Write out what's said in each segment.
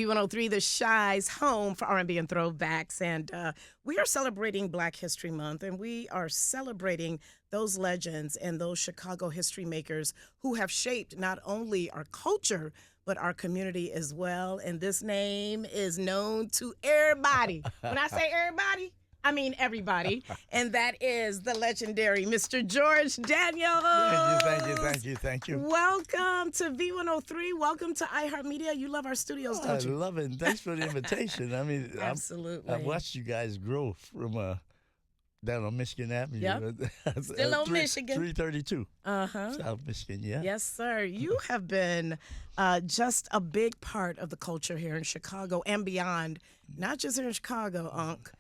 B103, the Shy's home for R&B and throwbacks. And we are celebrating Black History Month, and we are celebrating those legends and those Chicago history makers who have shaped not only our culture, but our community as well. And this name is known to everybody. When I say everybody, I mean everybody. And that is the legendary Mr. George Daniels. Thank you. Welcome to V103. Welcome to iHeartMedia. You love our studios, don't you? I love it. And thanks for the invitation. I mean, Absolutely. I've watched you guys grow from down on Michigan Avenue. Yep. Still on Michigan. 332. South Michigan, yeah. Yes, sir. You have been just a big part of the culture here in Chicago and beyond. Not just here in Chicago, Unc.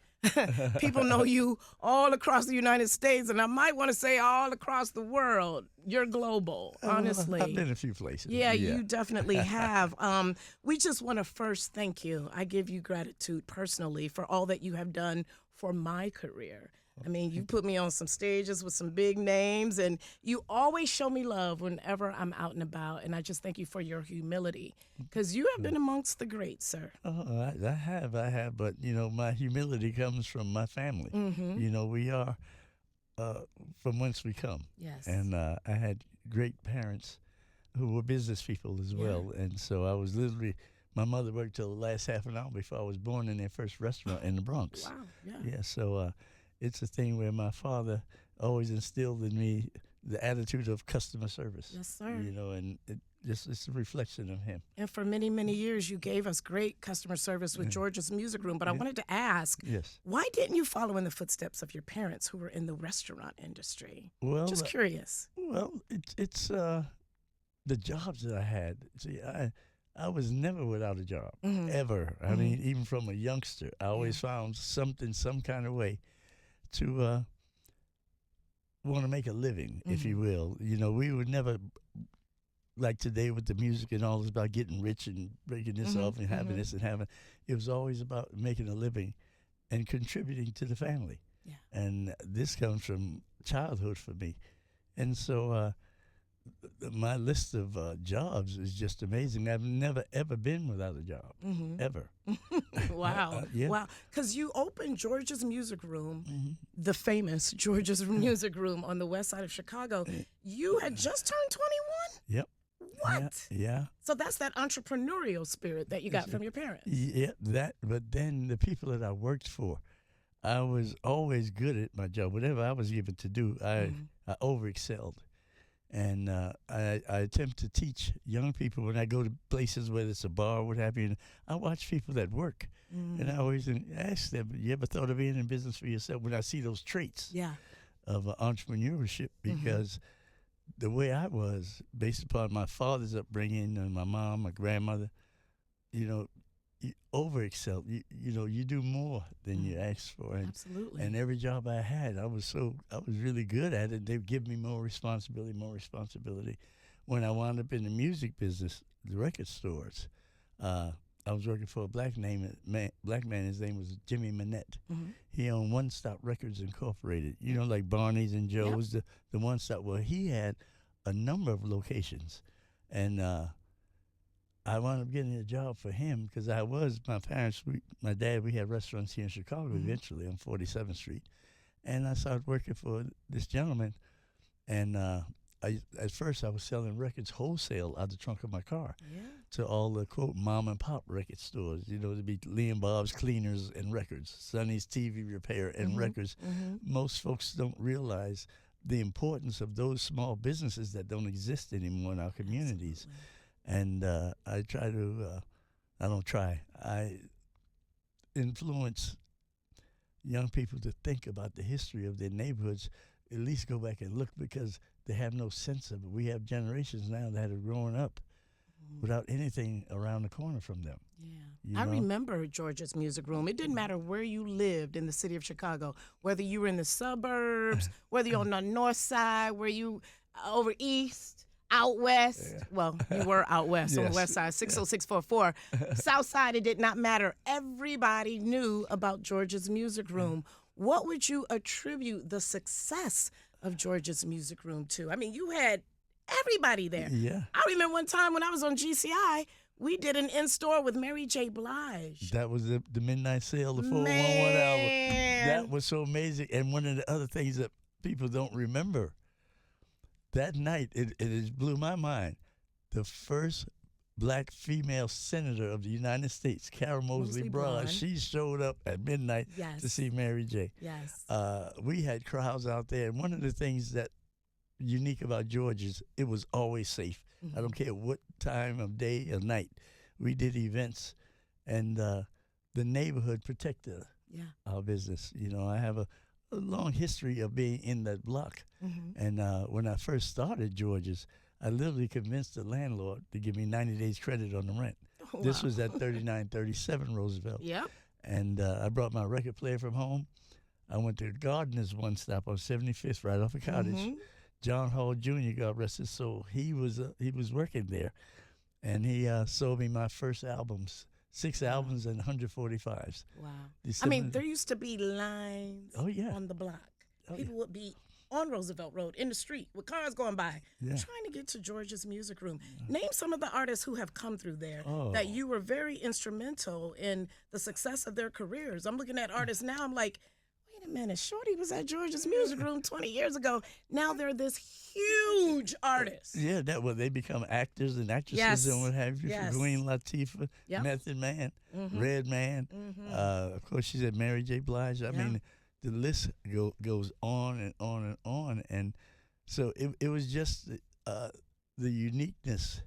People know you all across the United States, and I might want to say all across the world. You're global, honestly. I've been a few places. Yeah, you definitely have. We just want to first thank you. I give you gratitude personally for all that you have done for my career. I mean, you put me on some stages with some big names, and you always show me love whenever I'm out and about. And I just thank you for your humility, because you have been amongst the greats, sir. Oh, I have. But, you know, my humility comes from my family. You know, we are from whence we come. Yes. And I had great parents who were business people as well. And so I was literally, my mother worked till the last half an hour before I was born in their first restaurant in the Bronx. Wow, Yeah, so it's a thing where my father always instilled in me the attitude of customer service. Yes, sir. You know, and it's a reflection of him. And for many, many years, you gave us great customer service with George's Music Room. But I wanted to ask, why didn't you follow in the footsteps of your parents who were in the restaurant industry? Well, just curious. Well, it's the jobs that I had. See, I was never without a job, ever. I mean, even from a youngster, I always found something, some kind of way to want to make a living, if you will. You know, we would never, like today with the music and all, it's about getting rich and breaking this off and having this and having. It was always about making a living and contributing to the family. Yeah. And this comes from childhood for me. And so my list of jobs is just amazing. I've never, ever been without a job, ever. Wow. Wow. Because you opened George's Music Room, the famous George's Music Room on the west side of Chicago. You had just turned 21? Yep. What? Yeah. So that's that entrepreneurial spirit that you got from your parents. Yeah, that. But then the people that I worked for, I was always good at my job. Whatever I was given to do, I overexcelled. And I attempt to teach young people when I go to places, whether it's a bar or what have you, and I watch people that work. And I always ask them, you ever thought of being in business for yourself? When I see those traits of entrepreneurship, because the way I was, based upon my father's upbringing and my mom, my grandmother, you know, you overexcel. You know, you do more than you ask for. And, Absolutely. And every job I had, I was really good at it. They'd give me more responsibility. When I wound up in the music business, the record stores, I was working for a black man. His name was Jimmy Manette. He owned One Stop Records Incorporated. You know, like Barney's and Joe's, the One Stop. Well, he had a number of locations, and I wound up getting a job for him because my dad, we had restaurants here in Chicago eventually on 47th Street. And I started working for this gentleman. And at first I was selling records wholesale out the trunk of my car to all the, quote, mom and pop record stores. You know, to be Lee and Bob's Cleaners and Records, Sonny's TV Repair and Records. Most folks don't realize the importance of those small businesses that don't exist anymore in our communities. Absolutely. And I influence young people to think about the history of their neighborhoods, at least go back and look, because they have no sense of it. We have generations now that are growing up without anything around the corner from them. Yeah. I remember George's Music Room. It didn't matter where you lived in the city of Chicago, whether you were in the suburbs, whether you're on the north side, where you over east, out west. Well, you were out west on the west side, 60644. South side, it did not matter. Everybody knew about George's Music Room. What would you attribute the success of George's Music Room to? I mean, you had everybody there. Yeah. I remember one time when I was on GCI, We did an in-store with Mary J. Blige. That was the midnight sale, the 411 album. Man. That was so amazing. And one of the other things that people don't remember, that night, it blew my mind. The first black female senator of the United States, Carol Moseley Braun, she showed up at midnight to see Mary J. Yes. We had crowds out there. And one of the things that unique about George is it was always safe. Mm-hmm. I don't care what time of day or night. We did events, and the neighborhood protected our business. You know, I have a long history of being in that block. Mm-hmm. And when I first started George's, I literally convinced the landlord to give me 90 days credit on the rent. Wow. This was at 3937 Roosevelt. Yep. And I brought my record player from home. I went to Gardner's one stop on 75th, right off of Cottage. Mm-hmm. John Hall Jr., God rest his soul, he was working there, and he sold me my first albums, 6 albums and 145s. Wow. December. I mean, there used to be lines on the block. Oh, People would be on Roosevelt Road in the street with cars going by Yeah. trying to get to George's Music Room. Name some of the artists who have come through there Oh. that you were very instrumental in the success of their careers. I'm looking at artists now, I'm like, wait a minute, Shorty was at George's Music Room 20 years ago. Now they're this huge artist. Yeah, they become actors and actresses Yes. and what have you. Yes. Queen Latifah, Yep. Method Man, Mhm. Red Man. Mhm. Of course, she's at Mary J. Blige. I Yeah. mean, the list goes on and on and on. And so it was just the uniqueness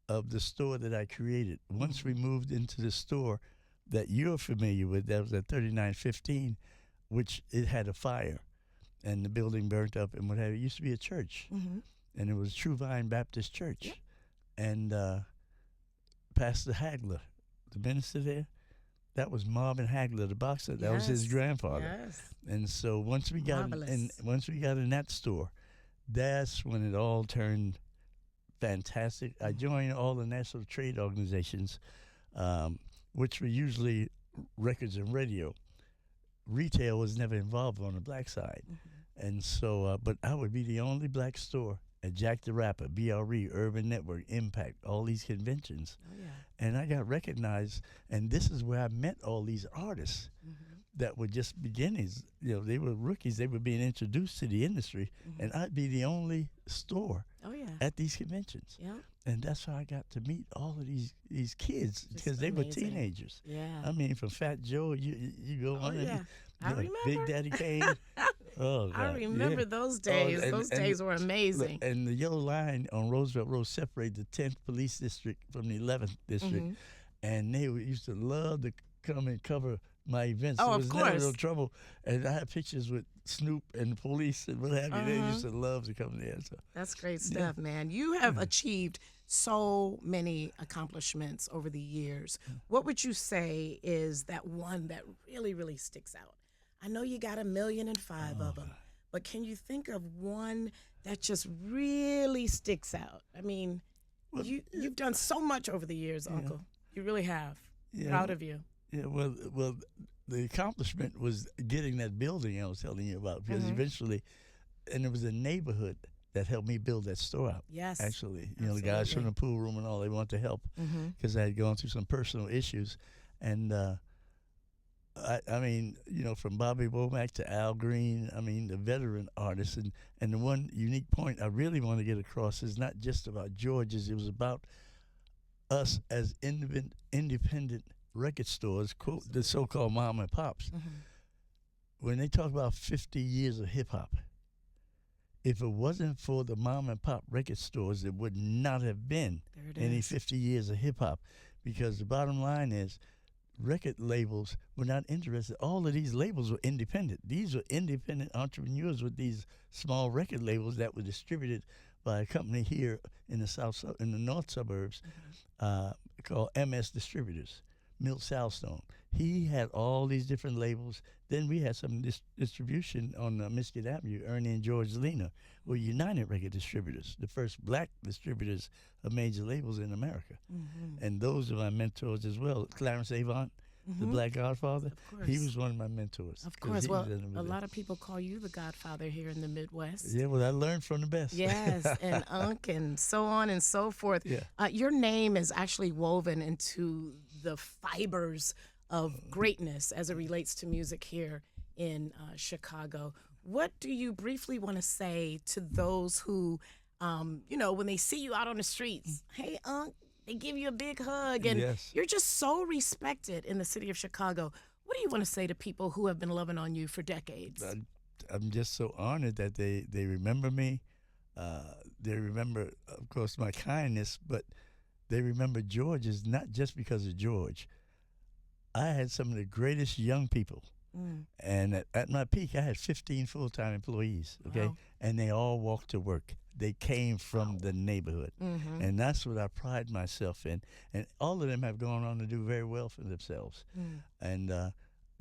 of the store that I created. Once we moved into the store that you're familiar with, that was at 3915, which it had a fire and the building burnt up and what have you. It used to be a church, Mhm. and it was True Vine Baptist Church. Yep. And Pastor Hagler, the minister there, that was Marvin Hagler, the boxer. That was his Yes. grandfather. Yes. And so once we got Marvelous. in that store, that's when it all turned fantastic. I joined all the national trade organizations, which were usually records and radio. Retail was never involved on the black side. Mm-hmm. And so, but I would be the only black store at Jack the Rapper, BRE, Urban Network, Impact, all these conventions. Oh, yeah. And I got recognized, and this is where I met all these artists Mm-hmm. that were just beginnings. You know, they were rookies. They were being introduced to the industry, Mm-hmm. and I'd be the only store Oh, yeah. at these conventions. Yeah. And that's how I got to meet all of these kids, Just because they were amazing. teenagers. Yeah. I mean, from Fat Joe, you go Oh, on, yeah. and I you know, remember. Big Daddy Kane. Oh, I God, remember yeah. those days. and- Those and days were amazing. Look, and the yellow line on Roosevelt Road separated the 10th Police District from the 11th District. Mhm. And they used to love to come and cover my events. Oh, There of was never no course. trouble. And I had pictures with Snoop and the police and what have you. They Uh-huh. used to love to come there. So. That's great stuff, man. You have achieved so many accomplishments over the years. What would you say is that one that really, really sticks out? I know you got 1,000,005 of them, but can you think of one that just really sticks out? I mean, Well, you've done so much over the years, Uncle. You really have. Yeah. Proud of you. Yeah, well, the accomplishment was getting that building I was telling you about, because Mhm. eventually, and it was a neighborhood that helped me build that store out. Yes. Actually, you know, the guys from Absolutely. the pool room and all, they wanted to help Mm-hmm. because I had gone through some personal issues. And I mean, you know, from Bobby Womack to Al Green, I mean, the veteran artists. And the one unique point I really want to get across is not just about George's, it was about us as independent record stores, quote, the so-called mom and pops. Mm-hmm. When they talk about 50 years of hip-hop, if it wasn't for the mom and pop record stores, it would not have been There it any is. 50 years of hip-hop, because the bottom line is record labels were not interested. All of these labels were independent. These were independent entrepreneurs with these small record labels that were distributed by a company here in the north suburbs called MS Distributors, Milt Salstone. He had all these different labels. Then we had some distribution on Michigan Avenue. Ernie and George Lena were United Record Distributors, the first black distributors of major labels in America. Mm-hmm. And those are my mentors as well. Clarence Avant, the Black Godfather. Of course. He was one of my mentors. Of course. Well, a there. lot of people call you the Godfather here in the Midwest. Yeah, well, I learned from the best. Yes, and Unc and so on and so forth. Yeah. Your name is actually woven into the fibers of greatness as it relates to music here in Chicago. What do you briefly want to say to those who, when they see you out on the streets, hey, Unc, they give you a big hug, and Yes. you're just so respected in the city of Chicago. What do you want to say to people who have been loving on you for decades? I'm just so honored that they remember me. They remember, of course, my kindness, but they remember George is not just because of George. I had some of the greatest young people. And at my peak, I had 15 full-time employees, okay? Wow. And they all walked to work. They came from the neighborhood. And that's what I pride myself in. And all of them have gone on to do very well for themselves. And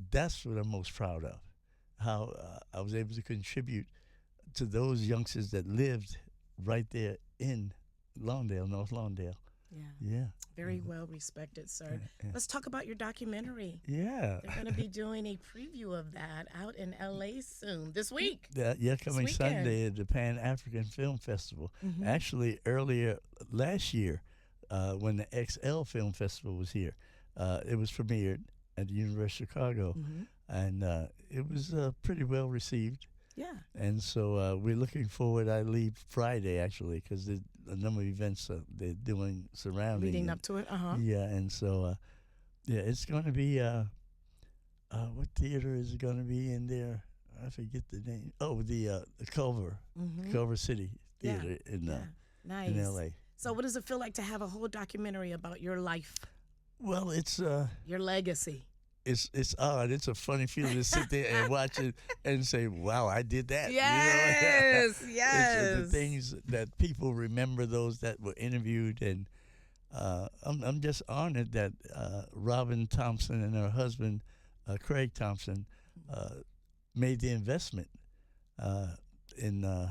that's what I'm most proud of, how I was able to contribute to those youngsters that lived right there in Lawndale, North Lawndale. Yeah. Very well respected, sir. Yeah. Let's talk about your documentary. Yeah. They're going to be doing a preview of that out in L.A. soon, this week. Coming Sunday at the Pan-African Film Festival. Actually, earlier last year, when the XL Film Festival was here, it was premiered at the University of Chicago, and it was pretty well received. Yeah. And so we're looking forward. I leave Friday, actually, because there's a number of events they're doing surrounding Leading it. up to it, Yeah, and so, it's going to be, what theater is it going to be in there? I forget the name. Oh, the Culver, Culver City Theater nice. in L.A. So what does it feel like to have a whole documentary about your life, Well, it's your legacy? It's odd. It's a funny feeling to sit there and watch it and say, "Wow, I did that." Yes, You know? yes. It's the things that people remember, those that were interviewed, and I'm just honored that Robin Thompson and her husband, Craig Thompson, made the investment in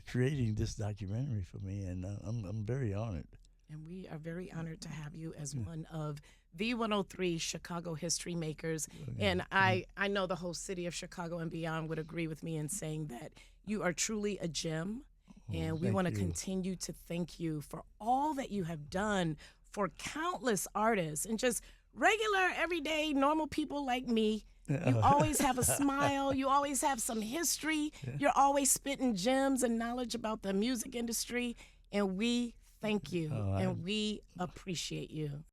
creating this documentary for me, and I'm very honored. And we are very honored to have you as one of the 103 Chicago history makers. And I know the whole city of Chicago and beyond would agree with me in saying that you are truly a gem. And we want to continue to thank you for all that you have done for countless artists and just regular, everyday, normal people like me. You always have a smile. You always have some history. You're always spitting gems and knowledge about the music industry. And we thank you, and we appreciate you.